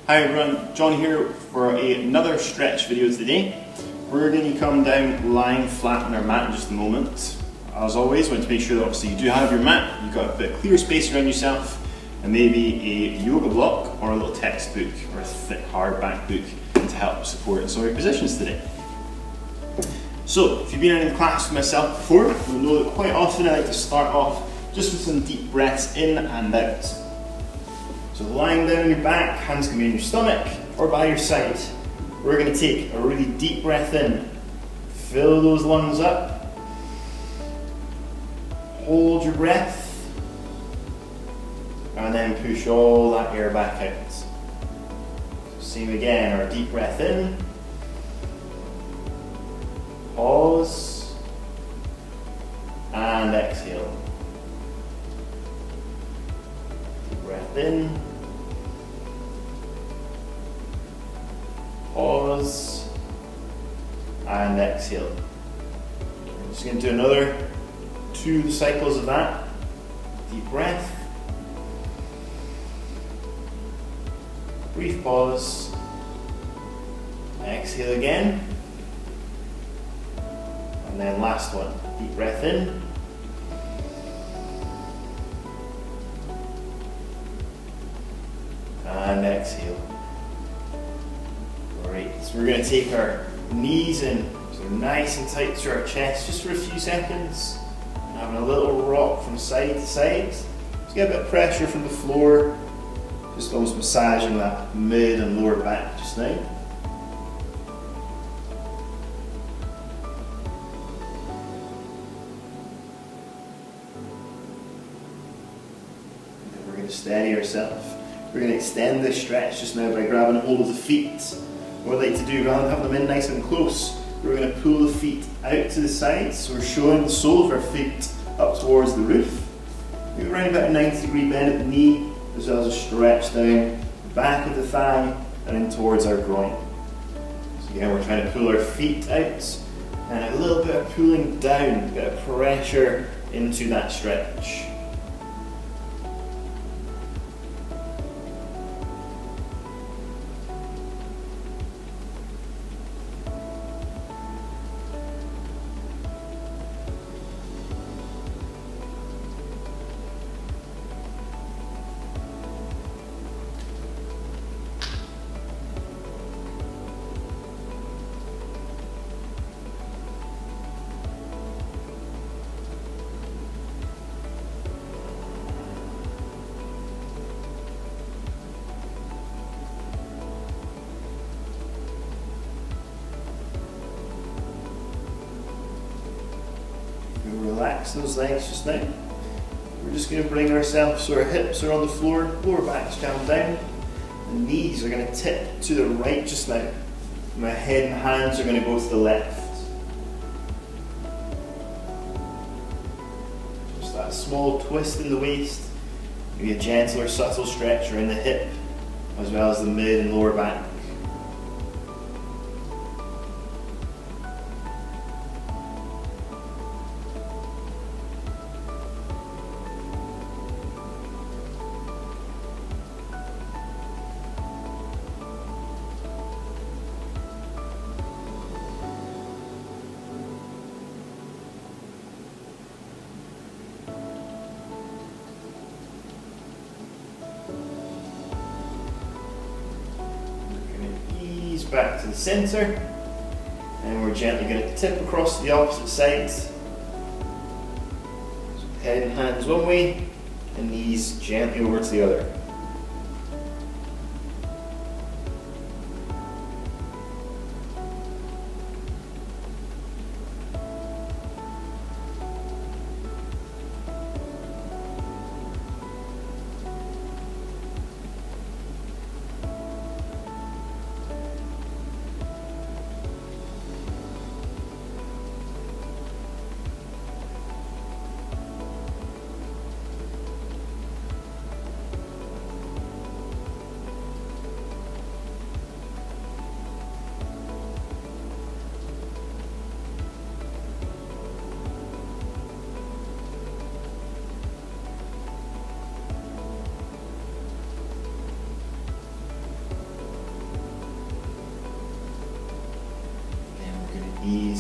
Hi everyone, John here for another stretch video today. We're going to come down lying flat on our mat in just a moment. As always, we want to make sure that obviously you do have your mat, you've got a bit of clear space around yourself, and maybe a yoga block or a little textbook or a thick hardback book to help support some of your positions today. So, if you've been in class with myself before, you'll know that quite often I like to start off just with some deep breaths in and out. So lying down on your back, hands can be on your stomach or by your side. We're going to take a really deep breath in, fill those lungs up, hold your breath, and then push all that air back out. So same again, our deep breath in, pause, and exhale. Deep breath in, pause, and exhale. I'm just going to do another 2 cycles of that. Deep breath, brief pause, exhale again, and then last one. Deep breath in, and exhale. Great, so we're going to take our knees in, so they're nice and tight to our chest just for a few seconds. Having a little rock from side to side. Just get a bit of pressure from the floor, just almost massaging that mid and lower back just now. And then we're going to steady ourselves. We're going to extend this stretch just now by grabbing hold of the feet. What I like to do, rather than having them in nice and close, we're going to pull the feet out to the sides, so we're showing the soles of our feet up towards the roof. Maybe around about a 90-degree bend at the knee, as well as a stretch down the back of the thigh and in towards our groin. So again, we're trying to pull our feet out, and a little bit of pulling down, a bit of pressure into that stretch. Relax those legs just now. We're just going to bring ourselves so our hips are on the floor, lower back's down, the knees are going to tip to the right just now. My head and hands are going to go to the left. Just that small twist in the waist, maybe a gentle or subtle stretch around the hip, as well as the mid and lower back. Back to the center, and we're gently going to tip across to the opposite side. So head and hands one way, and knees gently over to the other.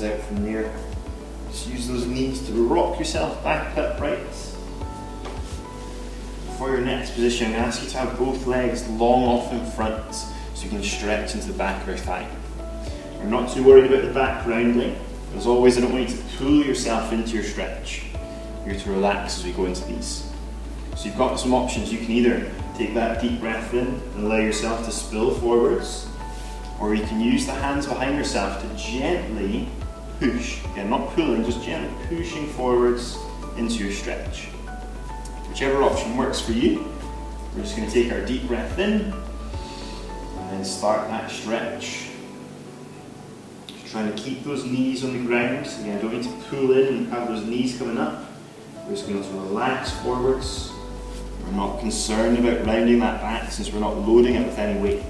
out from there. Just use those knees to rock yourself back upright. For your next position, I'm going to ask you to have both legs long off in front so you can stretch into the back of your thigh. We're not too worried about the back rounding. As always, I don't want you to pull yourself into your stretch. You're to relax as we go into these. So you've got some options. You can either take that deep breath in and allow yourself to spill forwards, or you can use the hands behind yourself to gently push. Again, not pulling, just gently pushing forwards into your stretch. Whichever option works for you. We're just going to take our deep breath in and then start that stretch. Just trying to keep those knees on the ground. Again, I don't need to pull in and have those knees coming up. We're just going to relax forwards. We're not concerned about rounding that back since we're not loading it with any weight.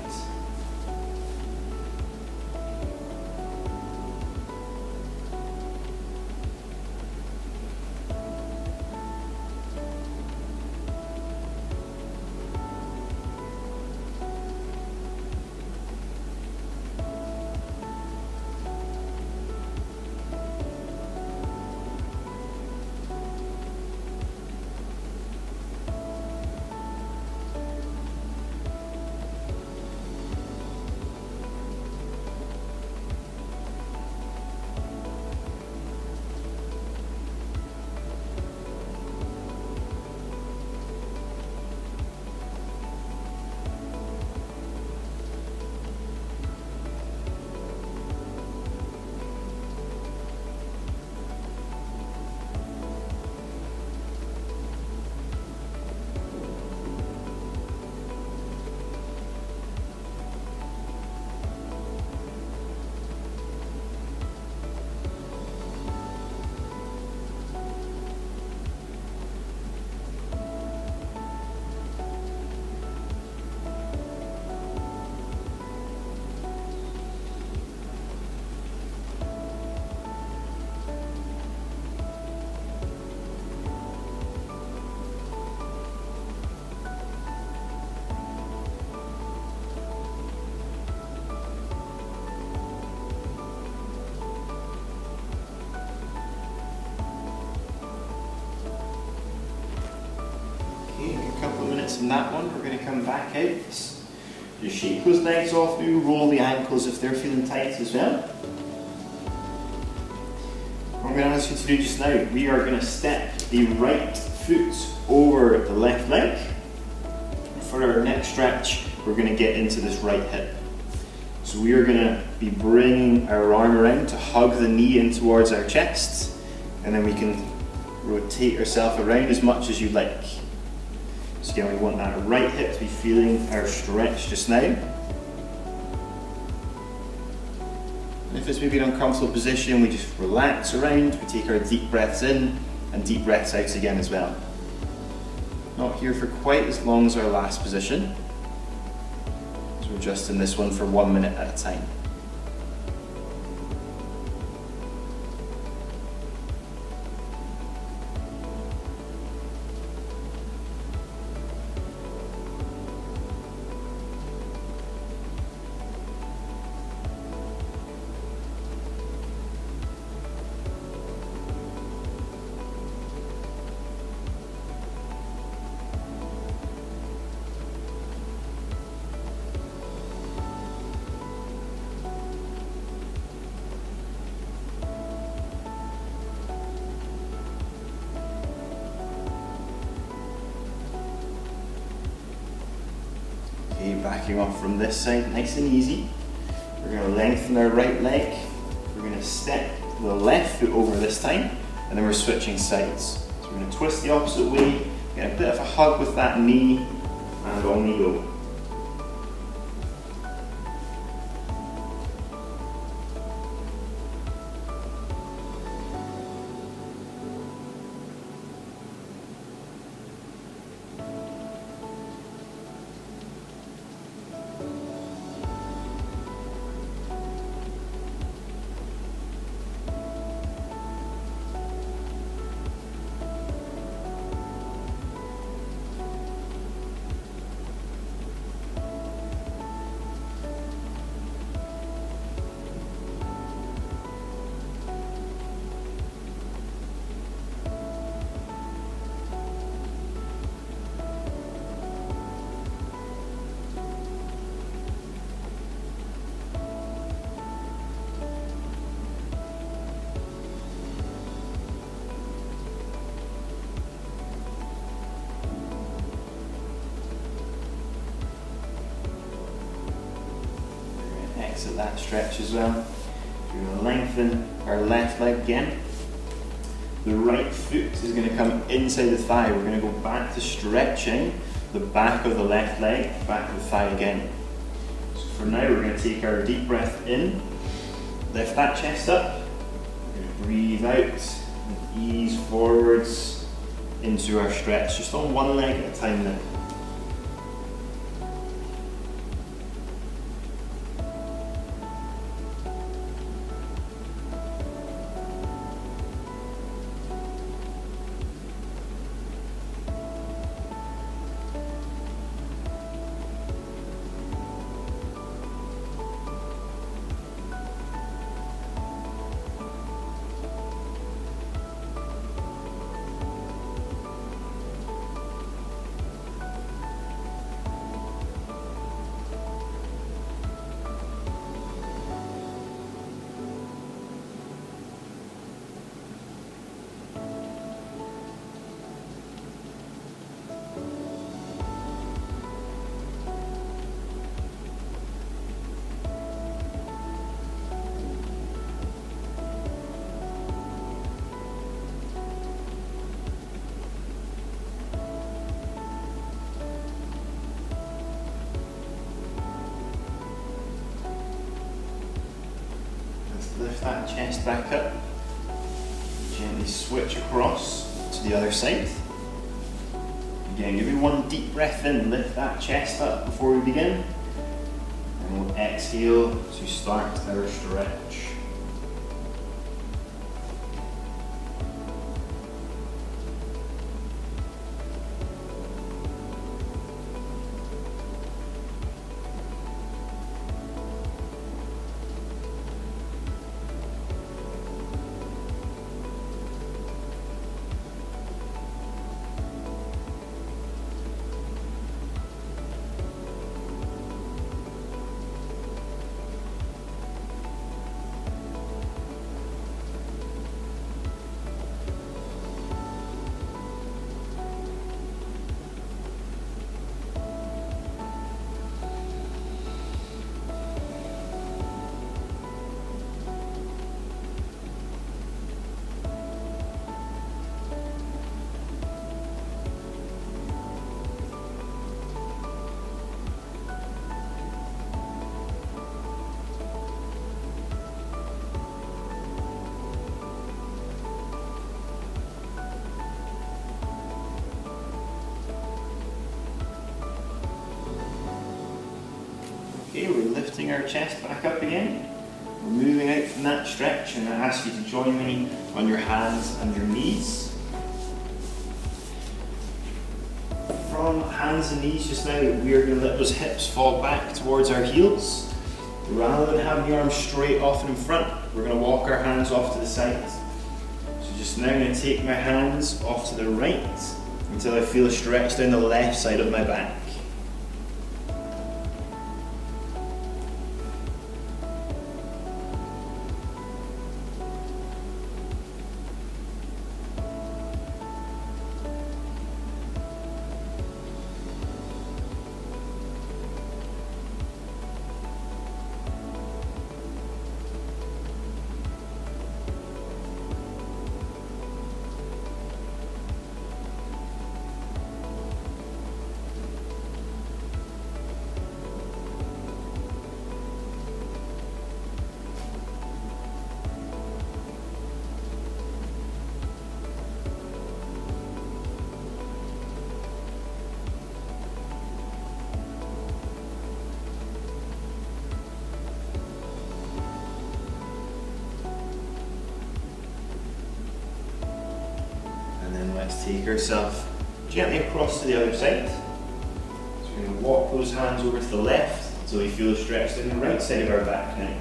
In that one, we're going to come back out. Just shake those legs off, maybe roll the ankles if they're feeling tight as well. What I'm going to ask you to do just now, we are going to step the right foot over the left leg. For our next stretch, we're going to get into this right hip. So we are going to be bringing our arm around to hug the knee in towards our chest, and then we can rotate ourselves around as much as you like. So again, we want that right hip to be feeling our stretch just now. And if it's maybe an uncomfortable position, we just relax around, we take our deep breaths in and deep breaths out again as well. Not here for quite as long as our last position. So we're just in this one for 1 minute at a time. Backing off from this side, nice and easy. We're going to lengthen our right leg. We're going to step the left foot over this time, and then we're switching sides. So we're going to twist the opposite way, get a bit of a hug with that knee, and on we go. exit that stretch as well. We're going to lengthen our left leg again. The right foot is going to come inside the thigh. We're going to go back to stretching the back of the left leg, back of the thigh again. So for now, we're going to take our deep breath in, lift that chest up, we're going to breathe out, and ease forwards into our stretch, just on one leg at a time now. Lift that chest back up, gently switch across to the other side. Again, give me one deep breath in, lift that chest up before we begin, and we'll exhale to start our stretch. Okay, we're lifting our chest back up again. We're moving out from that stretch, and I ask you to join me on your hands and your knees. From hands and knees just now, we are going to let those hips fall back towards our heels. Rather than having the arms straight off and in front, we're going to walk our hands off to the side. So just now I'm going to take my hands off to the right until I feel a stretch down the left side of my back. Let's take ourselves gently across to the other side. So we're going to walk those hands over to the left until we feel a stretch down the right side of our back now.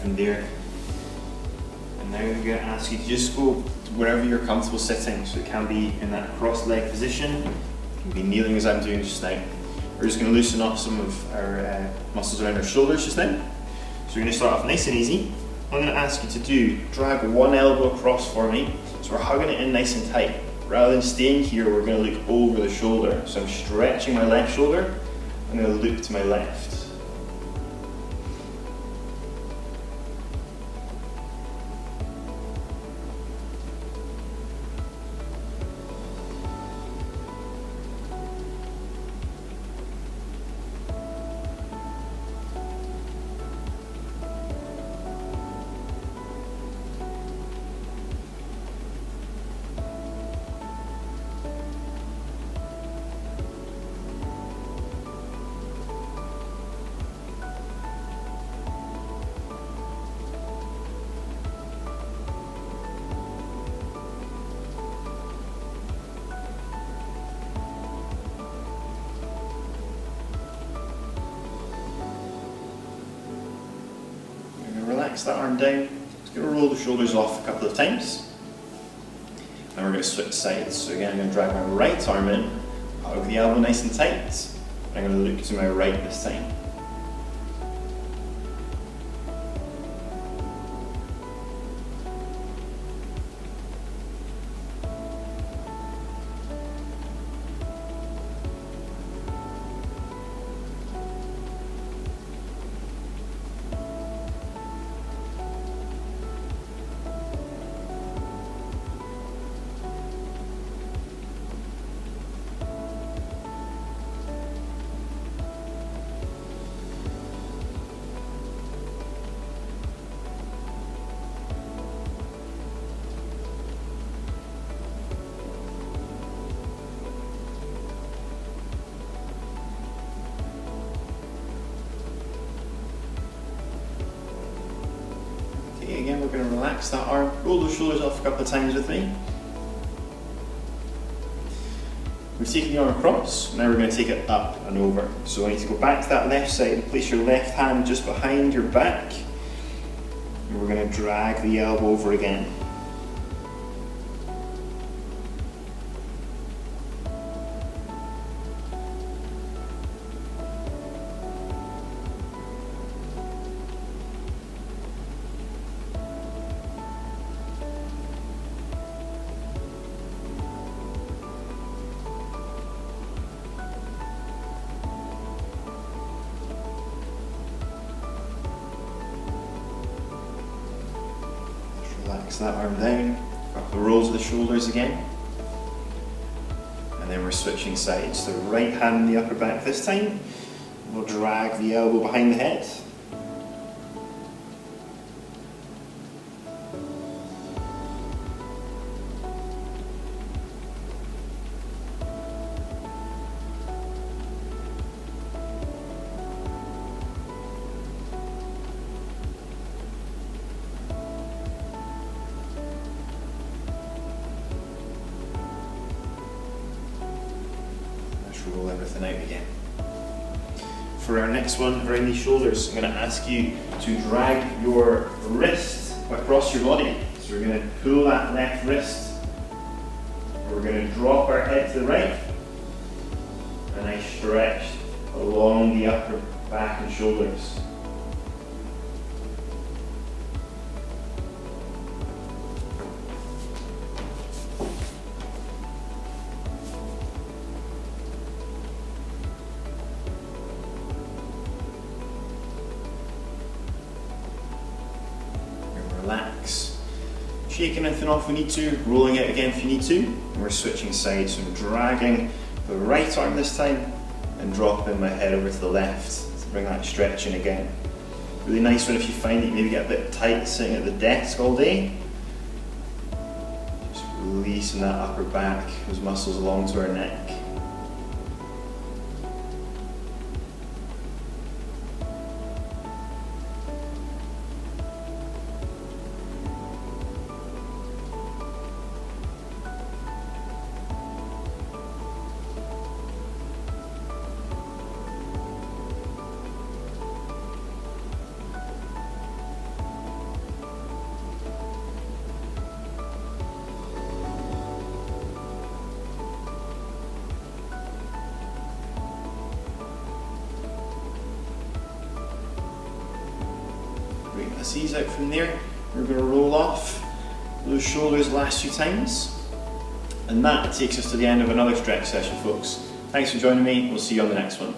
from there. And now I'm going to ask you to just go to wherever you're comfortable sitting. So it can be in that crossed leg position, it can be kneeling as I'm doing just now. We're just going to loosen up some of our muscles around our shoulders just now. So we're going to start off nice and easy. What I'm going to ask you to do, drag one elbow across for me. So we're hugging it in nice and tight. Rather than staying here, we're going to look over the shoulder. So I'm stretching my left shoulder. I'm going to look to my left. Relax that arm down. Just going to roll the shoulders off a couple of times. And we're going to switch sides. So again, I'm going to drag my right arm in, hug the elbow nice and tight. I'm going to look to my right this time. Again, we're going to relax that arm, roll those shoulders off a couple of times with me. We've taken the arm across, now we're going to take it up and over. So I need to go back to that left side and place your left hand just behind your back. And we're going to drag the elbow over again. Relax that arm down, a couple of rolls of the shoulders again. And then we're switching sides. So right hand in the upper back this time. We'll drag the elbow behind the head. Roll everything out again. For our next one, around these shoulders, I'm going to ask you to drag your wrist across your body. So we're going to pull that left wrist. We're going to drop our head to the right. And I stretch along the upper back and shoulders. Relax. Shaking anything off we need to, rolling it again if you need to. And we're switching sides, so I'm dragging the right arm this time and dropping my head over to the left to bring that stretch in again. Really nice one if you find that you maybe get a bit tight sitting at the desk all day. Just releasing that upper back, those muscles along to our neck. Let's ease out from there. We're going to roll off those shoulders the last few times. And that takes us to the end of another stretch session, folks. Thanks for joining me. We'll see you on the next one.